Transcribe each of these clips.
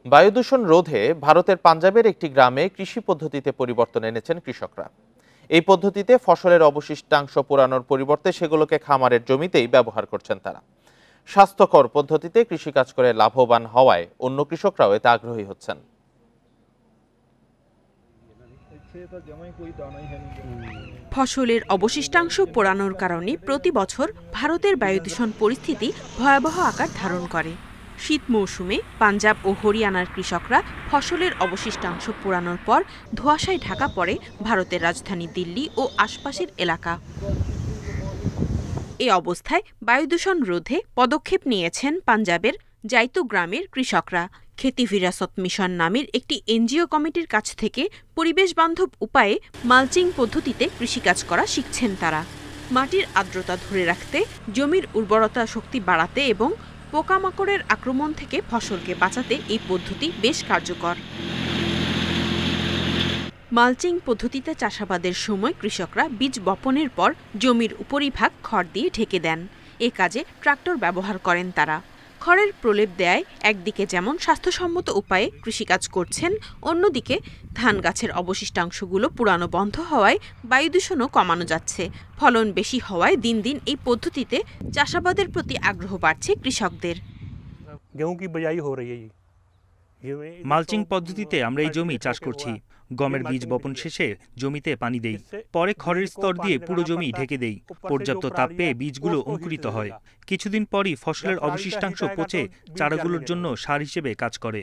বায়ু দূষণ রোধে ভারতের পাঞ্জাবের একটি গ্রামে কৃষি পদ্ধতিতে পরিবর্তন এনেছেন কৃষকরা। এই পদ্ধতিতে ফসলের অবশিষ্টাংশ পোড়ানোর পরিবর্তে সেগুলোকে খামারের জমিতেই ব্যবহার করছেন তারা। স্বাস্থ্যকর পদ্ধতিতে কৃষিকাজ করে লাভবান হওয়ায় অন্য কৃষকরাও এতে আগ্রহী হচ্ছেন। ফসলের অবশিষ্টাংশ পোড়ানোর কারণে প্রতি বছর ভারতের বায়ু দূষণ পরিস্থিতি ভয়াবহ আকার ধারণ করে। শীত মৌসুমে পাঞ্জাব ও হরিয়ানার কৃষকরা ফসলের অবশিষ্টাংশ পোড়ানোর পর ধোঁয়াশায় ঢাকা পড়ে ভারতের রাজধানী দিল্লি ও আশপাশের এলাকা। এ অবস্থায় বায়ু দূষণ রোধে পদক্ষেপ নিয়েছেন পাঞ্জাবের জাইতু গ্রামের কৃষকরা। খেতি বিরাসত মিশন নামের একটি এনজিও কমিটির কাছ থেকে পরিবেশ বান্ধব উপায়ে মালচিং পদ্ধতিতে কৃষিকাজ করা শিখছেন তারা। মাটির আর্দ্রতা ধরে রাখতে, জমির উর্বরতা শক্তি বাড়াতে এবং পোকামাকড়ের আক্রমণ থেকে ফসলকে বাঁচাতে এই পদ্ধতি বেশ কার্যকর। মালচিং পদ্ধতিতে চাষাবাদের সময় কৃষকরা বীজ বপনের পর জমির উপরিভাগ খড় দিয়ে ঢেকে দেন। এ কাজে ট্রাক্টর ব্যবহার করেন তারা। খড়ের প্রলেপ দেয় একদিকে যেমন স্বাস্থ্যসম্মত উপায়ে কৃষিকাজ করছেন, অন্যদিকে ধান গাছের অবশিষ্টাংশগুলো পুরানো বন্ধ হওয়ায় বায়ু দূষণও কমানো যাচ্ছে। ফলন বেশি হওয়ায় দিন দিন এই পদ্ধতিতে চাষাবাদের প্রতি আগ্রহ বাড়ছে কৃষকদের। মালচিং পদ্ধতিতে আমরা এই জমি চাষ করছি। গমের বীজ বপন শেষে জমিতে পানি দেই, পরে খড়ের স্তর দিয়ে পুরো জমি ঢেকে দেই। পর্যাপ্ত তাপ পেয়ে বীজগুলো অঙ্কুরিত হয়। কিছুদিন পরই ফসলের অবশিষ্টাংশ পচে চারাগুলোর জন্য সার হিসেবে কাজ করে।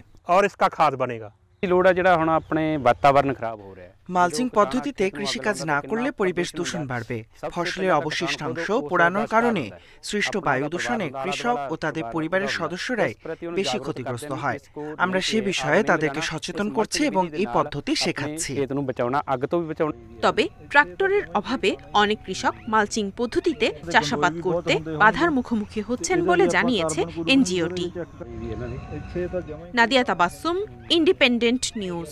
মালচিং পদ্ধতিতে কৃষিকাজ না করলে পরিবেশ দূষণ বাড়বে। ফসলের অবশিষ্টাংশ পোড়ানোর কারণে সৃষ্ট বায়ু দূষণে কৃষক ও তাদের পরিবারের সদস্যরাই বেশি ক্ষতিগ্রস্ত হয়। আমরা সে বিষয়ে তাদেরকে সচেতন করছি এবং এই পদ্ধতি শেখাচ্ছি। তবে ট্রাক্টরের অভাবে অনেক কৃষক মালচিং পদ্ধতিতে চাষাবাদ করতে বাধার মুখোমুখি হচ্ছেন বলে জানিয়েছে এনজিওটি। Nadia Tabassum, Independent news.